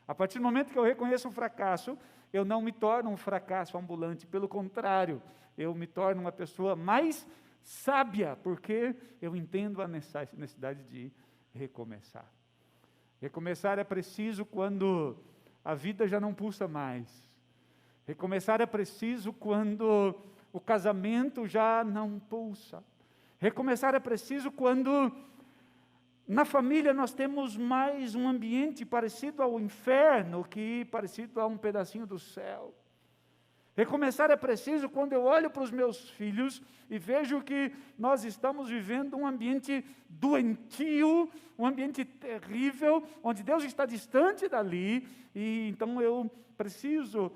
A partir do momento que eu reconheço o fracasso, eu não me torno um fracasso ambulante, pelo contrário, eu me torno uma pessoa mais sábia, porque eu entendo a necessidade de recomeçar. Recomeçar é preciso quando a vida já não pulsa mais. Recomeçar é preciso quando o casamento já não pulsa. Recomeçar é preciso quando na família nós temos mais um ambiente parecido ao inferno que parecido a um pedacinho do céu. Recomeçar é preciso quando eu olho para os meus filhos e vejo que nós estamos vivendo um ambiente doentio, um ambiente terrível, onde Deus está distante dali, e então eu preciso,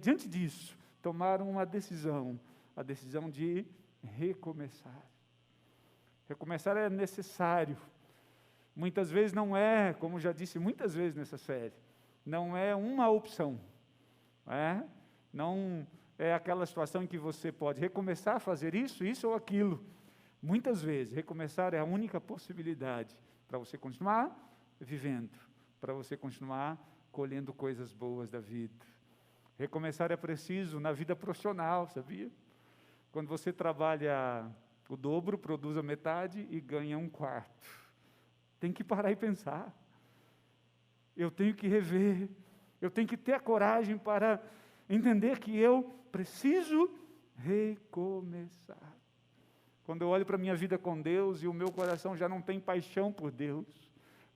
diante disso, tomar uma decisão, a decisão de recomeçar. Recomeçar é necessário. Muitas vezes não é, como já disse muitas vezes nessa série, não é uma opção, não é? Não é aquela situação em que você pode recomeçar a fazer isso ou aquilo. Muitas vezes, recomeçar é a única possibilidade para você continuar vivendo, para você continuar colhendo coisas boas da vida. Recomeçar é preciso na vida profissional, sabia? Quando você trabalha o dobro, produz a metade e ganha um quarto. Tem que parar e pensar. Eu tenho que rever, eu tenho que ter a coragem para entender que eu preciso recomeçar. Quando eu olho para a minha vida com Deus e o meu coração já não tem paixão por Deus,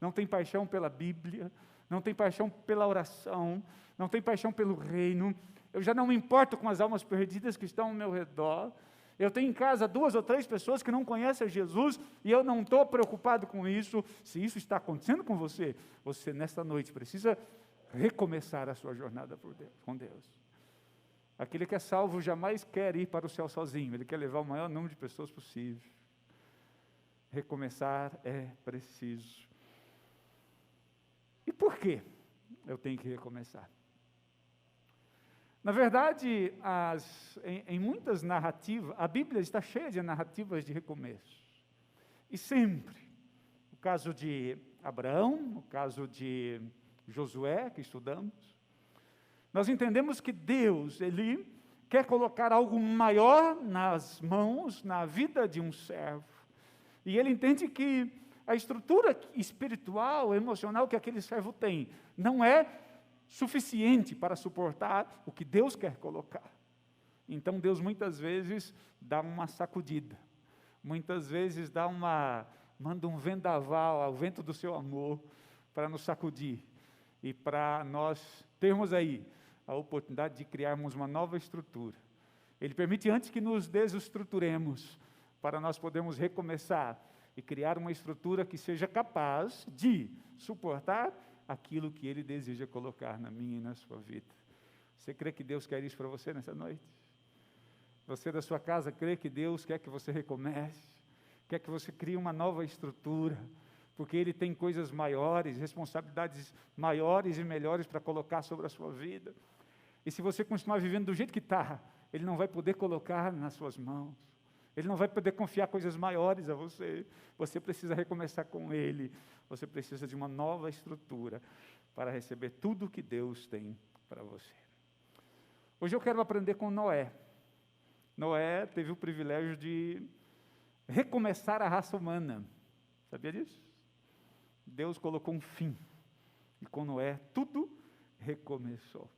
não tem paixão pela Bíblia, não tem paixão pela oração, não tem paixão pelo reino, eu já não me importo com as almas perdidas que estão ao meu redor, eu tenho em casa 2 ou 3 pessoas que não conhecem Jesus e eu não estou preocupado com isso. Se isso está acontecendo com você, você nesta noite precisa recomeçar a sua jornada com Deus. Aquele que é salvo jamais quer ir para o céu sozinho, ele quer levar o maior número de pessoas possível. Recomeçar é preciso. E por que eu tenho que recomeçar? Na verdade, em muitas narrativas, a Bíblia está cheia de narrativas de recomeço. E sempre, o caso de Abraão, o caso de Josué, que estudamos, nós entendemos que Deus, Ele quer colocar algo maior nas mãos, na vida de um servo. E Ele entende que a estrutura espiritual, emocional que aquele servo tem, não é suficiente para suportar o que Deus quer colocar. Então Deus muitas vezes dá uma sacudida, muitas vezes manda um vendaval ao vento do seu amor para nos sacudir e para nós termos aí a oportunidade de criarmos uma nova estrutura. Ele permite antes que nos desestruturemos para nós podermos recomeçar e criar uma estrutura que seja capaz de suportar aquilo que Ele deseja colocar na minha e na sua vida. Você crê que Deus quer isso para você nessa noite? Você da sua casa crê que Deus quer que você recomece? Quer que você crie uma nova estrutura? Porque Ele tem coisas maiores, responsabilidades maiores e melhores para colocar sobre a sua vida. E se você continuar vivendo do jeito que está, Ele não vai poder colocar nas suas mãos. Ele não vai poder confiar coisas maiores a você. Você precisa recomeçar com Ele. Você precisa de uma nova estrutura para receber tudo o que Deus tem para você. Hoje eu quero aprender com Noé. Noé teve o privilégio de recomeçar a raça humana. Sabia disso? Deus colocou um fim. E com Noé tudo recomeçou.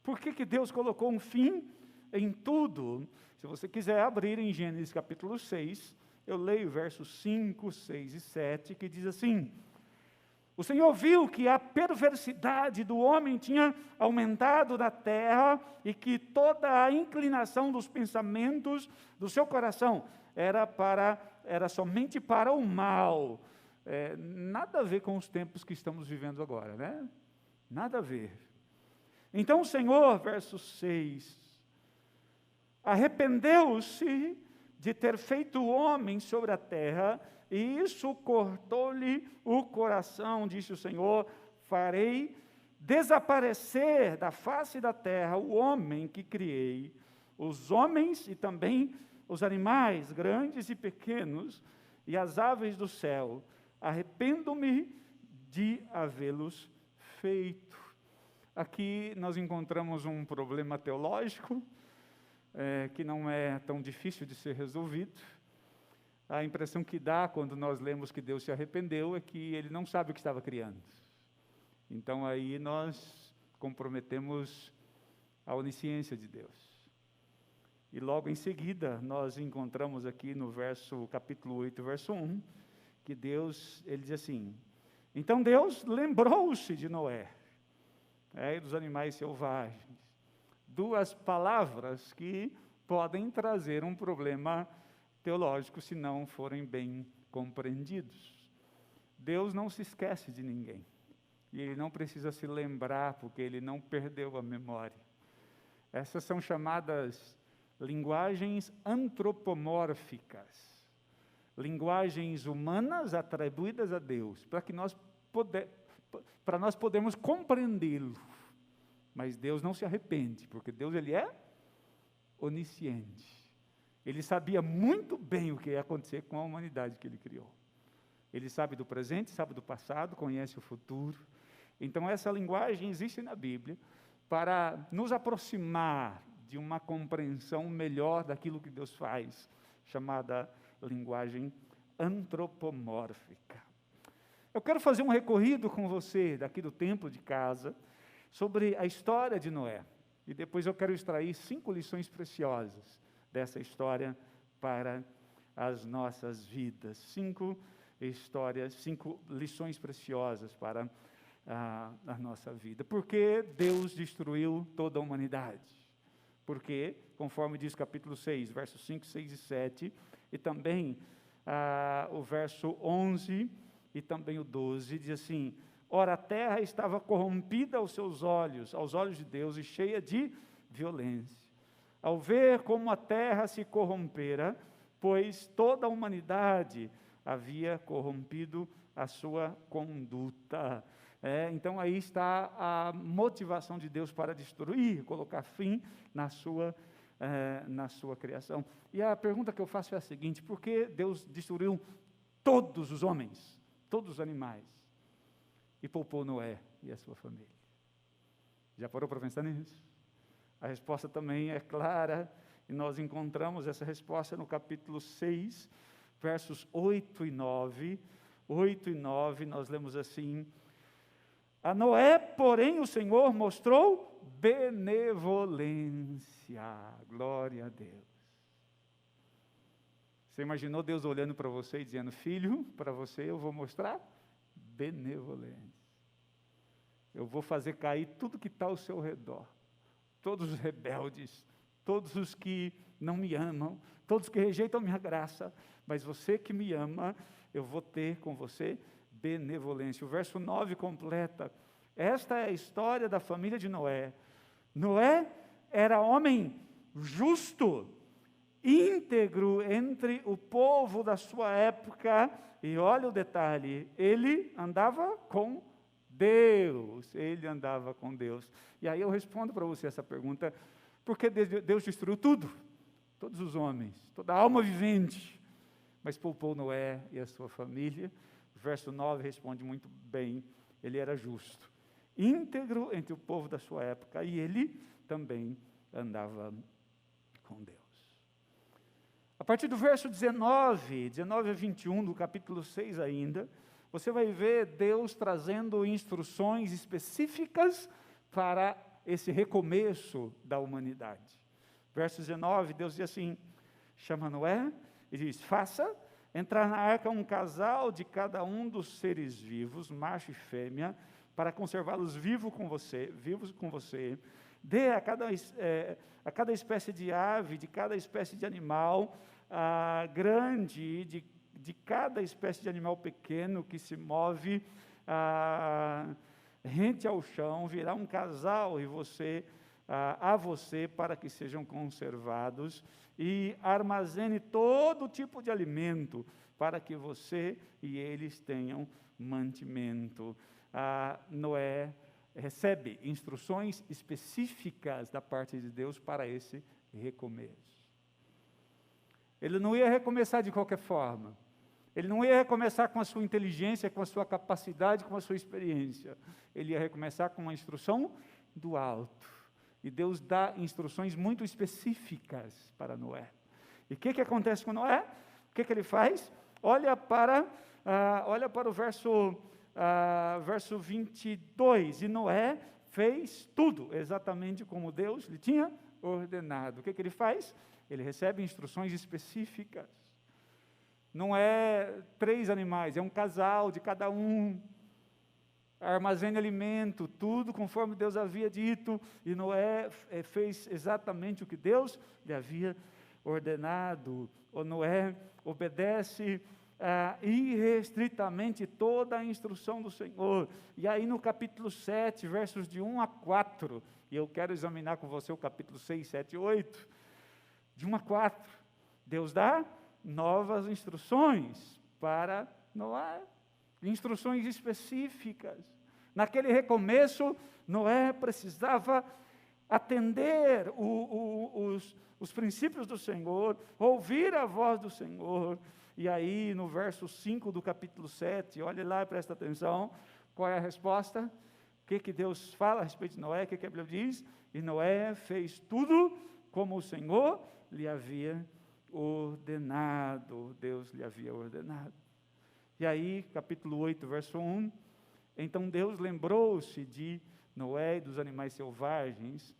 Por que Deus colocou um fim em tudo? Se você quiser abrir em Gênesis capítulo 6, eu leio versos 5, 6 e 7, que diz assim: o Senhor viu que a perversidade do homem tinha aumentado na terra e que toda a inclinação dos pensamentos do seu coração era somente para o mal. Nada a ver com os tempos que estamos vivendo agora, né? Nada a ver. Então o Senhor, verso 6, arrependeu-se de ter feito o homem sobre a terra, e isso cortou-lhe o coração, disse o Senhor: farei desaparecer da face da terra o homem que criei, os homens e também os animais, grandes e pequenos, e as aves do céu. Arrependo-me de havê-los feito. aqui nós encontramos um problema teológico, que não é tão difícil de ser resolvido. A impressão que dá quando nós lemos que Deus se arrependeu é que Ele não sabe o que estava criando. Então aí nós comprometemos a onisciência de Deus. E logo em seguida nós encontramos aqui no capítulo 8, verso 1, que Deus, ele diz assim: então Deus lembrou-se de Noé, e dos animais selvagens. Duas palavras que podem trazer um problema teológico se não forem bem compreendidos. Deus não se esquece de ninguém. E Ele não precisa se lembrar, porque Ele não perdeu a memória. Essas são chamadas linguagens antropomórficas. Linguagens humanas atribuídas a Deus, para nós podermos compreendê-lo. Mas Deus não se arrepende, porque Deus, Ele é onisciente. Ele sabia muito bem o que ia acontecer com a humanidade que Ele criou. Ele sabe do presente, sabe do passado, conhece o futuro. Então essa linguagem existe na Bíblia para nos aproximar de uma compreensão melhor daquilo que Deus faz, chamada linguagem antropomórfica. Eu quero fazer um recorrido com você, daqui do templo de casa, sobre a história de Noé. E depois eu quero extrair 5 lições preciosas dessa história para as nossas vidas. 5 lições preciosas para a nossa vida. Por que Deus destruiu toda a humanidade? Porque, conforme diz o capítulo 6, versos 5, 6 e 7, e também o verso 11 e também o 12, diz assim: ora, a terra estava corrompida aos olhos de Deus, e cheia de violência. Ao ver como a terra se corrompera, pois toda a humanidade havia corrompido a sua conduta. Então aí está a motivação de Deus para destruir, colocar fim na sua criação. E a pergunta que eu faço é a seguinte: por que Deus destruiu todos os homens, todos os animais, e poupou Noé e a sua família? Já parou para pensar nisso? A resposta também é clara, e nós encontramos essa resposta no capítulo 6, versos 8 e 9. 8 e 9, nós lemos assim: a Noé, porém, o Senhor mostrou benevolência. Glória a Deus. Você imaginou Deus olhando para você e dizendo: filho, para você eu vou mostrar benevolência. Eu vou fazer cair tudo que está ao seu redor. Todos os rebeldes, todos os que não me amam, todos que rejeitam minha graça, mas você que me ama, eu vou ter com você benevolência. O verso 9 completa: esta é a história da família de Noé. Noé era homem justo, íntegro entre o povo da sua época, e olha o detalhe, ele andava com Deus, E aí eu respondo para você essa pergunta: por que Deus destruiu tudo? Todos os homens, toda a alma vivente, mas poupou Noé e a sua família? O verso 9 responde muito bem: ele era justo, íntegro entre o povo da sua época, e ele também andava com Deus. A partir do verso 19 a 21, do capítulo 6 ainda, você vai ver Deus trazendo instruções específicas para esse recomeço da humanidade. Verso 19, Deus diz assim, chama Noé e diz: faça entrar na arca um casal de cada um dos seres vivos, macho e fêmea, para conservá-los vivos com você. Dê a cada espécie de ave, de cada espécie de animal grande, de cada espécie de animal pequeno que se move rente ao chão, virá um casal a você para que sejam conservados, e armazene todo tipo de alimento para que você e eles tenham mantimento. Noé recebe instruções específicas da parte de Deus para esse recomeço. Ele não ia recomeçar de qualquer forma. Ele não ia recomeçar com a sua inteligência, com a sua capacidade, com a sua experiência. Ele ia recomeçar com uma instrução do alto. E Deus dá instruções muito específicas para Noé. E o que acontece com Noé? O que ele faz? Olha para o verso 22. E Noé fez tudo exatamente como Deus lhe tinha ordenado. O que ele faz? Ele recebe instruções específicas. Não é 3 animais, é um casal de cada um. Armazene alimento, tudo conforme Deus havia dito. E Noé fez exatamente o que Deus lhe havia ordenado. O Noé obedece irrestritamente toda a instrução do Senhor. E aí no capítulo 7, versos de 1 a 4, e eu quero examinar com você o capítulo 6, 7 e 8, de 1 a 4, Deus dá novas instruções para Noé, instruções específicas. Naquele recomeço, Noé precisava atender os princípios do Senhor, ouvir a voz do Senhor. E aí, no verso 5 do capítulo 7, olhe lá e presta atenção, qual é a resposta? O que Deus fala a respeito de Noé? O que a Bíblia diz? E Noé fez tudo como o Senhor lhe havia ordenado. Deus lhe havia ordenado. E aí, capítulo 8, verso 1, então Deus lembrou-se de Noé e dos animais selvagens,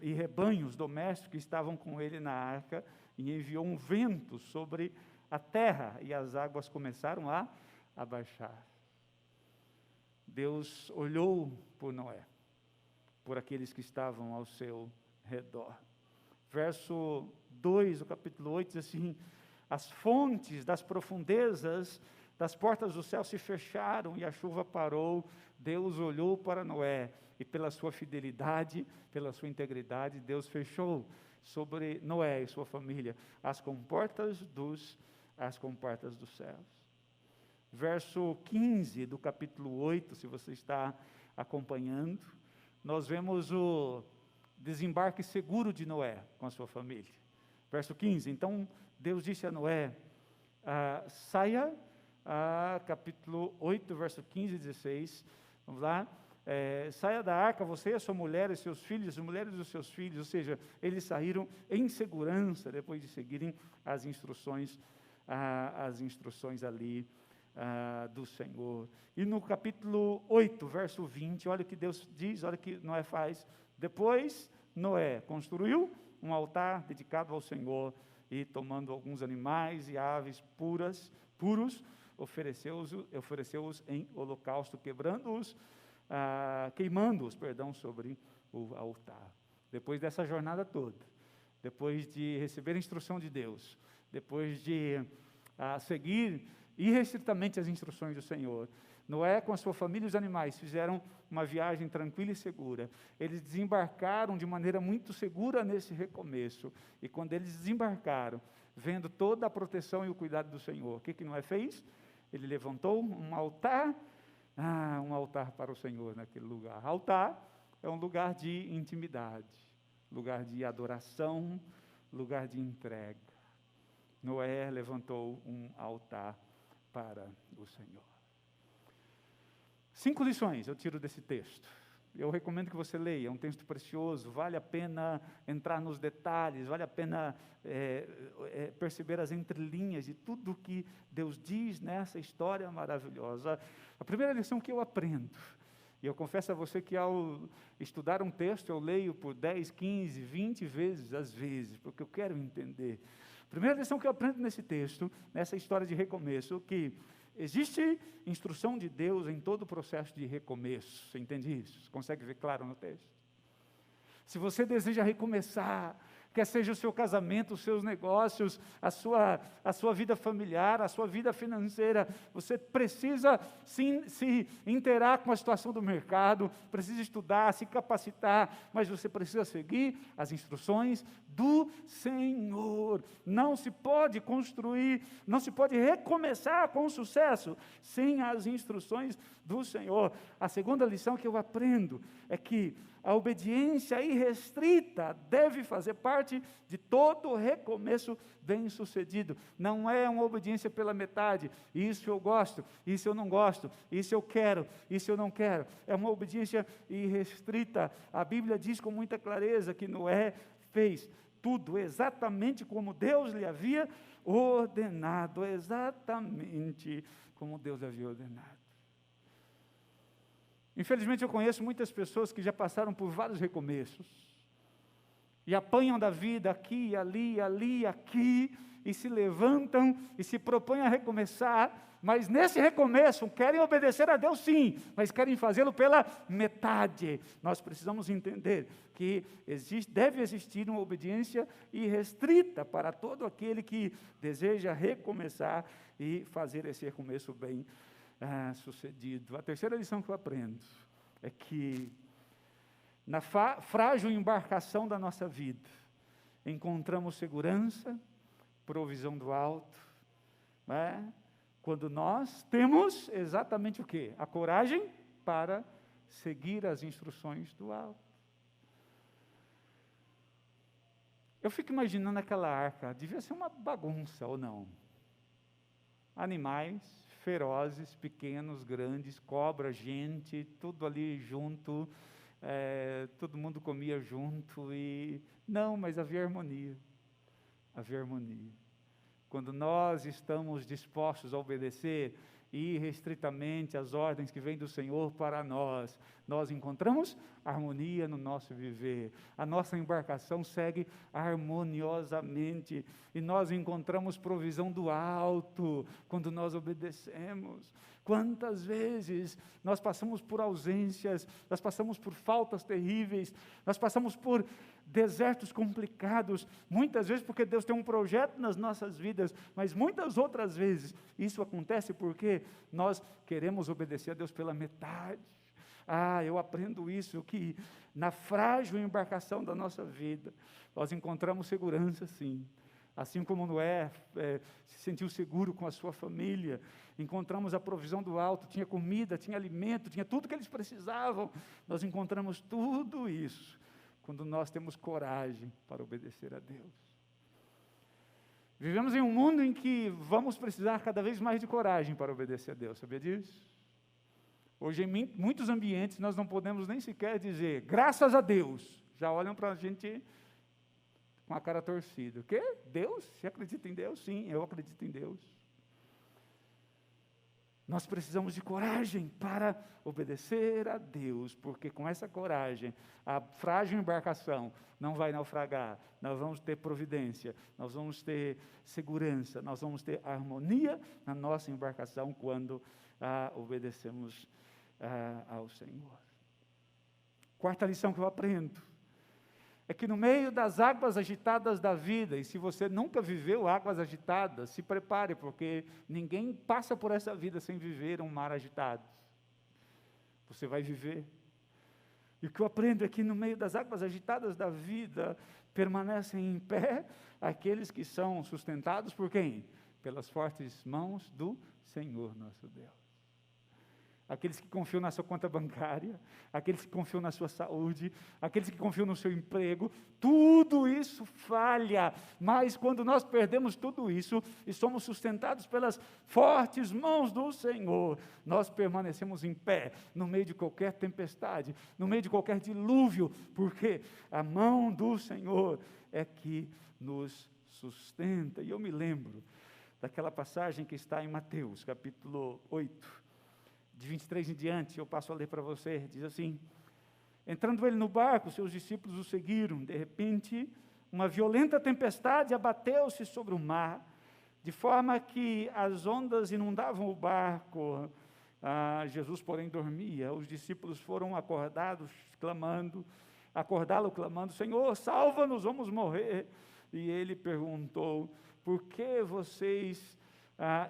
e rebanhos domésticos que estavam com ele na arca, e enviou um vento sobre a terra, e as águas começaram a abaixar. Deus olhou por Noé, por aqueles que estavam ao seu redor. Verso 2 do capítulo 8 diz assim: as fontes das profundezas das portas do céu se fecharam e a chuva parou. Deus olhou para Noé e pela sua fidelidade, pela sua integridade, Deus fechou sobre Noé e sua família as comportas dos céus. Verso 15 do capítulo 8, se você está acompanhando, nós vemos o desembarque seguro de Noé com a sua família. Verso 15, então Deus disse a Noé, saia, capítulo 8, verso 15 e 16, vamos lá, saia da arca, você e a sua mulher e seus filhos, as mulheres dos seus filhos, ou seja, eles saíram em segurança, depois de seguirem as instruções ali do Senhor. E no capítulo 8, verso 20, olha o que Deus diz, olha o que Noé faz. Depois, Noé construiu um altar dedicado ao Senhor, e tomando alguns animais e aves puros, ofereceu-os em holocausto, queimando-os, sobre o altar. Depois dessa jornada toda, depois de receber a instrução de Deus, depois de seguir irrestritamente as instruções do Senhor, Noé, com a sua família e os animais, fizeram uma viagem tranquila e segura. Eles desembarcaram de maneira muito segura nesse recomeço. E quando eles desembarcaram, vendo toda a proteção e o cuidado do Senhor, o que Noé fez? Ele levantou um altar para o Senhor naquele lugar. Altar é um lugar de intimidade, lugar de adoração, lugar de entrega. Noé levantou um altar para o Senhor. 5 lições eu tiro desse texto. Eu recomendo que você leia, é um texto precioso, vale a pena entrar nos detalhes, vale a pena perceber as entrelinhas de tudo que Deus diz nessa história maravilhosa. A primeira lição que eu aprendo, e eu confesso a você que ao estudar um texto, eu leio por 10, 15, 20 vezes, às vezes, porque eu quero entender. A primeira lição que eu aprendo nesse texto, nessa história de recomeço, que existe instrução de Deus em todo o processo de recomeço. Você entende isso? Você consegue ver claro no texto? Se você deseja recomeçar, quer seja o seu casamento, os seus negócios, a sua vida familiar, a sua vida financeira, você precisa se inteirar com a situação do mercado, precisa estudar, se capacitar, mas você precisa seguir as instruções do Senhor. Não se pode construir, não se pode recomeçar com sucesso sem as instruções do Senhor. A segunda lição que eu aprendo é que a obediência irrestrita deve fazer parte parte de todo recomeço bem-sucedido. Não é uma obediência pela metade, isso eu gosto, isso eu não gosto, isso eu quero, isso eu não quero. É uma obediência irrestrita. A Bíblia diz com muita clareza que Noé fez tudo exatamente como Deus lhe havia ordenado, exatamente como Deus lhe havia ordenado. Infelizmente, eu conheço muitas pessoas que já passaram por vários recomeços, e apanham da vida aqui, ali, aqui, e se levantam, e se propõem a recomeçar, mas nesse recomeço, querem obedecer a Deus sim, mas querem fazê-lo pela metade. Nós precisamos entender que deve existir uma obediência irrestrita para todo aquele que deseja recomeçar e fazer esse recomeço bem sucedido. A terceira lição que eu aprendo é que na frágil embarcação da nossa vida encontramos segurança, provisão do alto, quando nós temos exatamente o quê? A coragem para seguir as instruções do alto. Eu fico imaginando aquela arca, devia ser uma bagunça ou não? Animais ferozes, pequenos, grandes, cobra, gente, tudo ali junto, todo mundo comia junto, mas havia harmonia, Quando nós estamos dispostos a obedecer irrestritamente às ordens que vêm do Senhor para nós, nós encontramos harmonia no nosso viver, a nossa embarcação segue harmoniosamente, e nós encontramos provisão do alto, quando nós obedecemos. Quantas vezes nós passamos por ausências, nós passamos por faltas terríveis, nós passamos por desertos complicados, muitas vezes porque Deus tem um projeto nas nossas vidas, mas muitas outras vezes isso acontece porque nós queremos obedecer a Deus pela metade. Eu aprendo isso, que na frágil embarcação da nossa vida, nós encontramos segurança sim. Assim como Noé se sentiu seguro com a sua família, encontramos a provisão do alto, tinha comida, tinha alimento, tinha tudo que eles precisavam. Nós encontramos tudo isso quando nós temos coragem para obedecer a Deus. Vivemos em um mundo em que vamos precisar cada vez mais de coragem para obedecer a Deus, sabia disso? Hoje, em muitos ambientes, nós não podemos nem sequer dizer, graças a Deus. Já olham para a gente com a cara torcida. O quê? Deus? Você acredita em Deus? Sim, eu acredito em Deus. Nós precisamos de coragem para obedecer a Deus, porque com essa coragem, a frágil embarcação não vai naufragar, nós vamos ter providência, nós vamos ter segurança, nós vamos ter harmonia na nossa embarcação quando obedecemos ao Senhor. Quarta lição que eu aprendo é que no meio das águas agitadas da vida, e se você nunca viveu águas agitadas, se prepare, porque ninguém passa por essa vida sem viver um mar agitado. Você vai viver. E o que eu aprendo é que no meio das águas agitadas da vida, permanecem em pé aqueles que são sustentados por quem? Pelas fortes mãos do Senhor nosso Deus. Aqueles que confiam na sua conta bancária, aqueles que confiam na sua saúde, aqueles que confiam no seu emprego, tudo isso falha, mas quando nós perdemos tudo isso e somos sustentados pelas fortes mãos do Senhor, nós permanecemos em pé, no meio de qualquer tempestade, no meio de qualquer dilúvio, porque a mão do Senhor é que nos sustenta. E eu me lembro daquela passagem que está em Mateus, capítulo 8, de 23 em diante, eu passo a ler para você, diz assim: entrando ele no barco, seus discípulos o seguiram. De repente, uma violenta tempestade abateu-se sobre o mar, de forma que as ondas inundavam o barco. Jesus, porém, dormia. Os discípulos foram acordá-lo clamando, Senhor, salva-nos, vamos morrer. E ele perguntou, por que vocês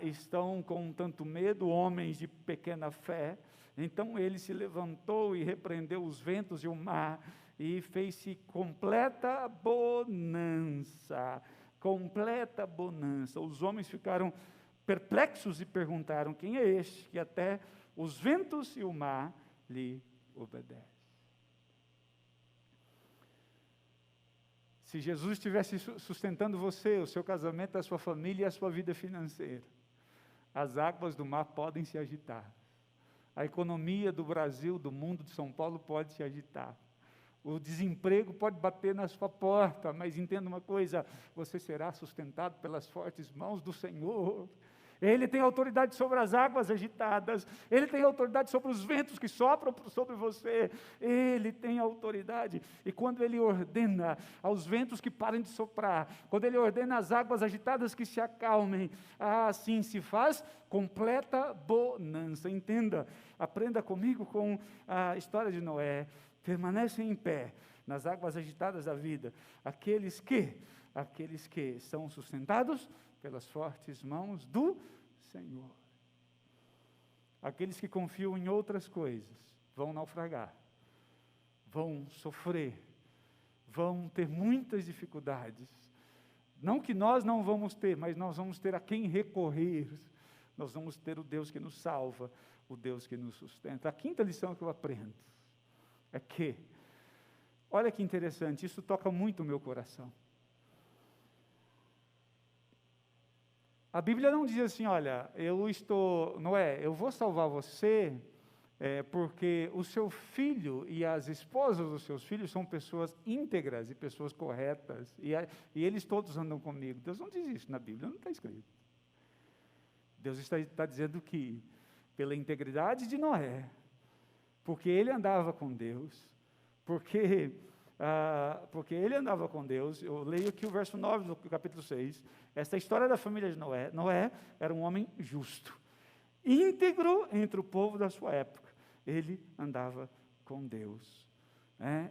estão com tanto medo, homens de pequena fé? Então ele se levantou e repreendeu os ventos e o mar, e fez-se completa bonança. Os homens ficaram perplexos e perguntaram, quem é este que até os ventos e o mar lhe obedecem? Se Jesus estivesse sustentando você, o seu casamento, a sua família e a sua vida financeira, as águas do mar podem se agitar. A economia do Brasil, do mundo, de São Paulo pode se agitar. O desemprego pode bater na sua porta, mas entenda uma coisa, você será sustentado pelas fortes mãos do Senhor. Ele tem autoridade sobre as águas agitadas, Ele tem autoridade sobre os ventos que sopram sobre você, Ele tem autoridade, e quando Ele ordena aos ventos que parem de soprar, quando Ele ordena às águas agitadas que se acalmem, assim se faz completa bonança. Entenda, aprenda comigo com a história de Noé, permanecem em pé nas águas agitadas da vida, aqueles que são sustentados pelas fortes mãos do Senhor. Aqueles que confiam em outras coisas vão naufragar, vão sofrer, vão ter muitas dificuldades. Não que nós não vamos ter, mas nós vamos ter a quem recorrer. Nós vamos ter o Deus que nos salva, o Deus que nos sustenta. A quinta lição que eu aprendo é que, olha que interessante, isso toca muito o meu coração. A Bíblia não diz assim, olha, Noé, eu vou salvar você, porque o seu filho e as esposas dos seus filhos são pessoas íntegras e pessoas corretas, e eles todos andam comigo. Deus não diz isso na Bíblia, não está escrito. Deus está dizendo que, pela integridade de Noé, porque ele andava com Deus, porque ele andava com Deus, eu leio aqui o verso 9 do capítulo 6, essa história da família de Noé. Noé era um homem justo, íntegro entre o povo da sua época, ele andava com Deus,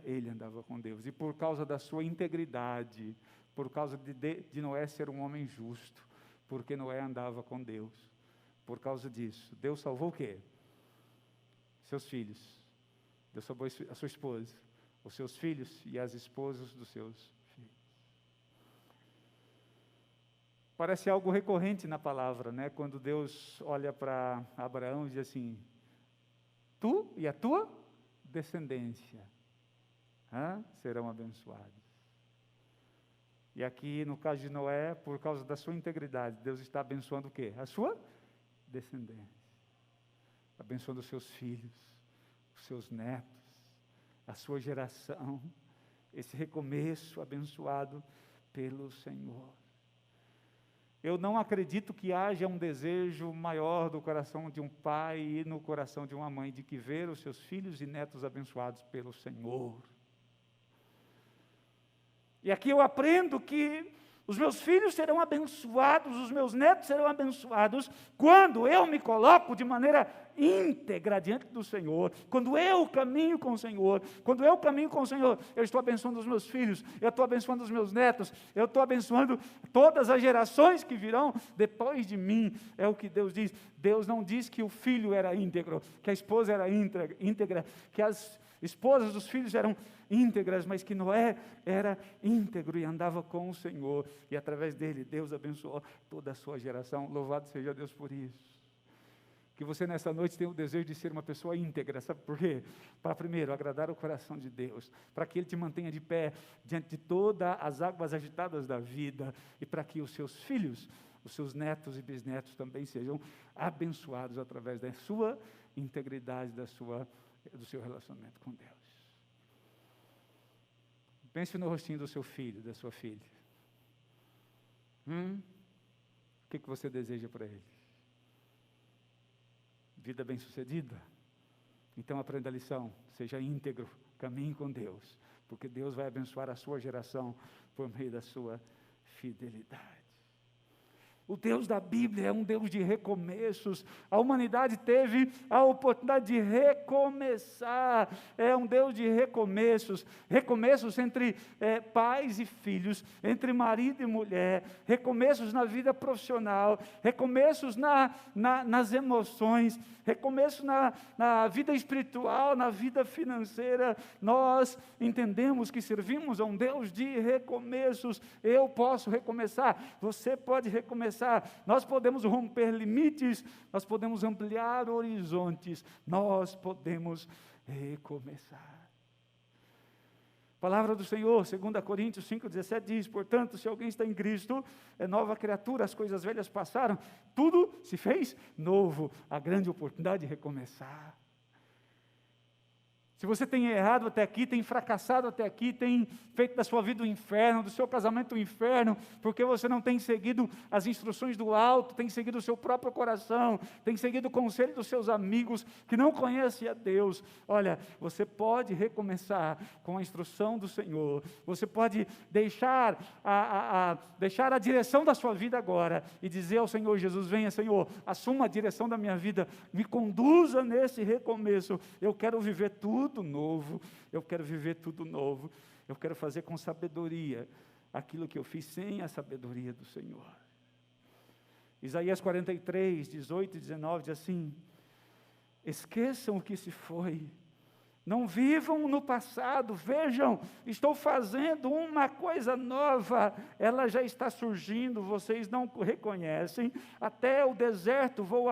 ele andava com Deus, e por causa da sua integridade, por causa de Noé ser um homem justo, porque Noé andava com Deus, por causa disso, Deus salvou o quê? Seus filhos, Deus salvou a sua esposa, os seus filhos e as esposas dos seus filhos. Parece algo recorrente na palavra, né? Quando Deus olha para Abraão e diz assim, tu e a tua descendência serão abençoados. E aqui, no caso de Noé, por causa da sua integridade, Deus está abençoando o quê? A sua descendência. Abençoando os seus filhos, os seus netos, a sua geração, esse recomeço abençoado pelo Senhor. Eu não acredito que haja um desejo maior do coração de um pai e no coração de uma mãe, de que ver os seus filhos e netos abençoados pelo Senhor. E aqui eu aprendo que os meus filhos serão abençoados, os meus netos serão abençoados, quando eu me coloco de maneira íntegra diante do Senhor, quando eu caminho com o Senhor, eu estou abençoando os meus filhos, eu estou abençoando os meus netos, eu estou abençoando todas as gerações que virão depois de mim, é o que Deus diz. Deus não diz que o filho era íntegro, que a esposa era íntegra, que as esposas dos filhos eram íntegras, mas que Noé era íntegro e andava com o Senhor, e através dele Deus abençoou toda a sua geração. Louvado seja Deus por isso. Que você nessa noite tenha o desejo de ser uma pessoa íntegra, sabe por quê? Para primeiro agradar o coração de Deus, para que Ele te mantenha de pé diante de todas as águas agitadas da vida, e para que os seus filhos, os seus netos e bisnetos também sejam abençoados através da sua integridade, do seu relacionamento com Deus. Pense no rostinho do seu filho, da sua filha. O que você deseja para ele? Vida bem-sucedida? Então aprenda a lição, seja íntegro, caminhe com Deus, porque Deus vai abençoar a sua geração por meio da sua fidelidade. O Deus da Bíblia é um Deus de recomeços. A humanidade teve a oportunidade de recomeçar. É um Deus de recomeços. Recomeços entre pais e filhos, entre marido e mulher, recomeços na vida profissional, recomeços nas emoções, recomeços na vida espiritual, na vida financeira. Nós entendemos que servimos a um Deus de recomeços. Eu posso recomeçar, você pode recomeçar. Nós podemos romper limites, nós podemos ampliar horizontes, nós podemos recomeçar. A palavra do Senhor, 2 Coríntios 5,17 diz: portanto, se alguém está em Cristo, é nova criatura, as coisas velhas passaram, tudo se fez novo. A grande oportunidade de recomeçar. Se você tem errado até aqui, tem fracassado até aqui, tem feito da sua vida um inferno, do seu casamento um inferno, porque você não tem seguido as instruções do alto, tem seguido o seu próprio coração, tem seguido o conselho dos seus amigos que não conhecem a Deus. Olha, você pode recomeçar com a instrução do Senhor. Você pode deixar a direção da sua vida agora e dizer ao Senhor Jesus: venha, Senhor, assuma a direção da minha vida, me conduza nesse recomeço. Eu quero viver tudo novo, eu quero viver tudo novo, eu quero fazer com sabedoria aquilo que eu fiz sem a sabedoria do Senhor. Isaías 43, 18 e 19 diz assim: esqueçam o que se foi, não vivam no passado, vejam, estou fazendo uma coisa nova, ela já está surgindo, vocês não reconhecem, até no deserto vou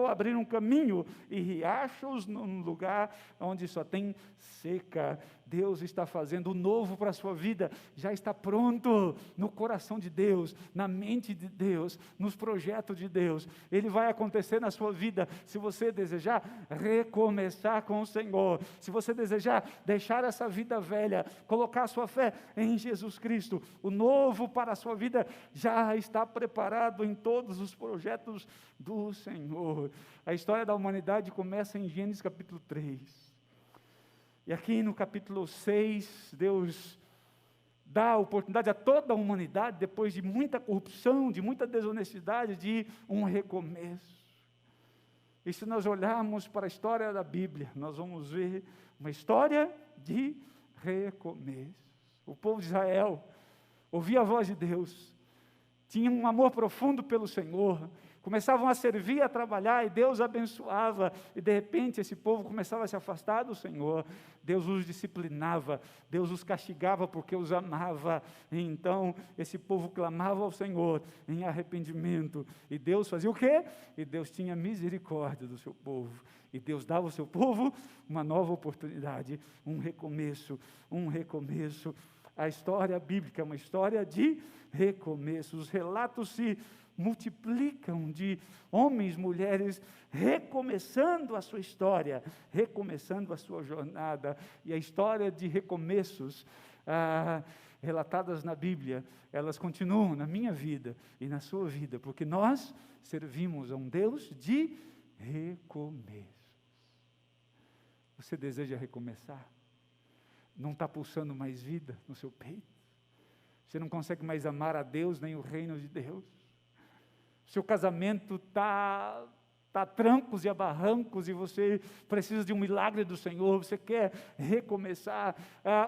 abrir um caminho, e riachos num lugar onde só tem seca. Deus está fazendo o novo para a sua vida, já está pronto no coração de Deus, na mente de Deus, nos projetos de Deus. Ele vai acontecer na sua vida, se você desejar recomeçar com o Senhor, se você desejar deixar essa vida velha, colocar a sua fé em Jesus Cristo. O novo para a sua vida já está preparado em todos os projetos do Senhor. A história da humanidade começa em Gênesis capítulo 3. E aqui no capítulo 6, Deus dá a oportunidade a toda a humanidade, depois de muita corrupção, de muita desonestidade, de um recomeço. E se nós olharmos para a história da Bíblia, nós vamos ver uma história de recomeço. O povo de Israel ouvia a voz de Deus, tinha um amor profundo pelo Senhor, começavam a servir, a trabalhar, e Deus abençoava, e de repente esse povo começava a se afastar do Senhor. Deus os disciplinava, Deus os castigava porque os amava, e então esse povo clamava ao Senhor em arrependimento, e Deus fazia o quê? E Deus tinha misericórdia do seu povo, e Deus dava ao seu povo uma nova oportunidade, um recomeço. A história bíblica é uma história de recomeço. Os relatos se multiplicam de homens, mulheres, recomeçando a sua história, recomeçando a sua jornada. E a história de recomeços relatadas na Bíblia, elas continuam na minha vida e na sua vida, porque nós servimos a um Deus de recomeços. Você deseja recomeçar? Não está pulsando mais vida no seu peito? Você não consegue mais amar a Deus nem o reino de Deus? Seu casamento está a trancos e a barrancos, e você precisa de um milagre do Senhor, você quer recomeçar.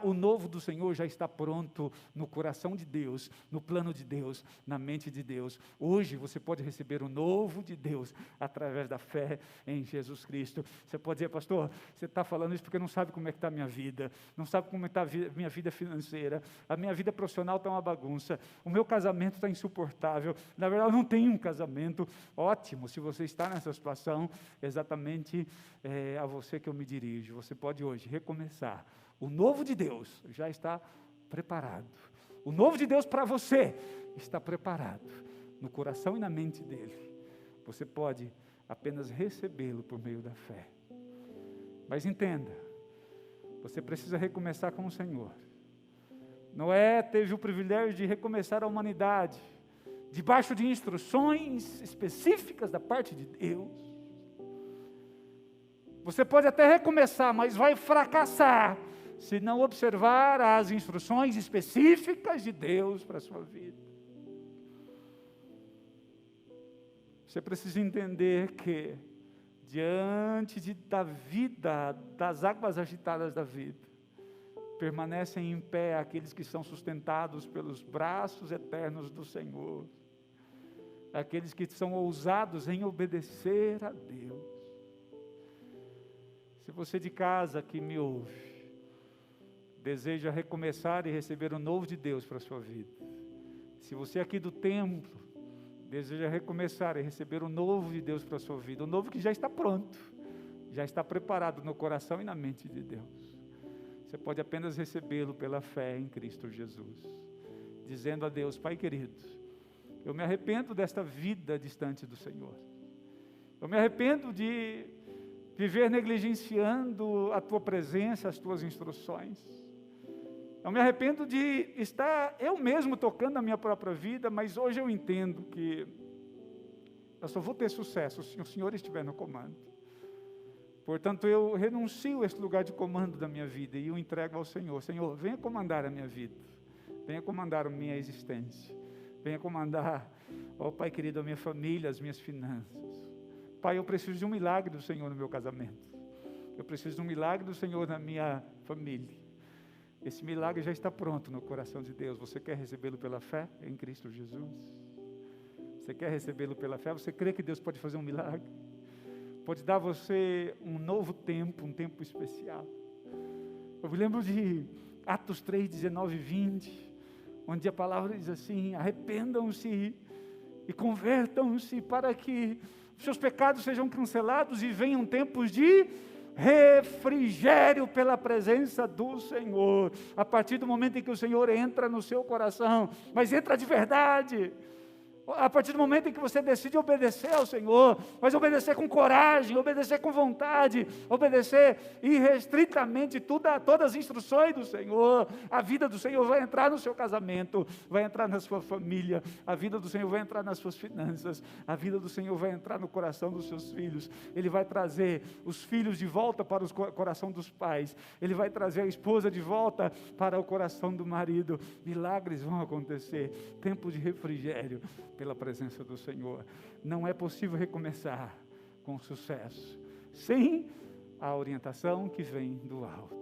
O novo do Senhor já está pronto no coração de Deus, no plano de Deus, na mente de Deus. Hoje você pode receber o novo de Deus através da fé em Jesus Cristo. Você pode dizer: pastor, você está falando isso porque não sabe como é que está a minha vida, não sabe como está a minha vida financeira, a minha vida profissional está uma bagunça, o meu casamento está insuportável, na verdade eu não tenho um casamento. Ótimo, se você está nessa situação, exatamente a você que eu me dirijo. Você pode hoje recomeçar. O novo de Deus já está preparado. O novo de Deus para você está preparado no coração e na mente dele. Você pode apenas recebê-lo por meio da fé. Mas entenda, você precisa recomeçar com o Senhor. Noé teve o privilégio de recomeçar a humanidade debaixo de instruções específicas da parte de Deus. Você pode até recomeçar, mas vai fracassar se não observar as instruções específicas de Deus para a sua vida. Você precisa entender que, diante da vida, das águas agitadas da vida, permanecem em pé aqueles que são sustentados pelos braços eternos do Senhor, aqueles que são ousados em obedecer a Deus. Se você de casa que me ouve, deseja recomeçar e receber o novo de Deus para a sua vida, se você aqui do templo deseja recomeçar e receber o novo de Deus para a sua vida, o novo que já está pronto, já está preparado no coração e na mente de Deus. Você pode apenas recebê-lo pela fé em Cristo Jesus, dizendo a Deus: Pai querido, eu me arrependo desta vida distante do Senhor. Eu me arrependo de viver negligenciando a Tua presença, as Tuas instruções. Eu me arrependo de estar eu mesmo tocando a minha própria vida, mas hoje eu entendo que eu só vou ter sucesso se o Senhor estiver no comando. Portanto, eu renuncio a esse lugar de comando da minha vida e o entrego ao Senhor. Senhor, venha comandar a minha vida, venha comandar a minha existência, venha comandar, ó Pai querido, a minha família, as minhas finanças. Pai, eu preciso de um milagre do Senhor no meu casamento, eu preciso de um milagre do Senhor na minha família. Esse milagre já está pronto no coração de Deus. Você quer recebê-lo pela fé em Cristo Jesus? Você quer recebê-lo pela fé? Você crê que Deus pode fazer um milagre? Pode dar a você um novo tempo, um tempo especial. Eu me lembro de Atos 3, 19 e 20, onde a palavra diz assim: arrependam-se e convertam-se para que os seus pecados sejam cancelados e venham tempos de refrigério pela presença do Senhor. A partir do momento em que o Senhor entra no seu coração, mas entra de verdade, a partir do momento em que você decide obedecer ao Senhor, mas obedecer com coragem, obedecer com vontade, obedecer irrestritamente todas as instruções do Senhor, a vida do Senhor vai entrar no seu casamento, vai entrar na sua família, a vida do Senhor vai entrar nas suas finanças, a vida do Senhor vai entrar no coração dos seus filhos. Ele vai trazer os filhos de volta para o coração dos pais, Ele vai trazer a esposa de volta para o coração do marido. Milagres vão acontecer, tempo de refrigério pela presença do Senhor. Não é possível recomeçar com sucesso sem a orientação que vem do alto.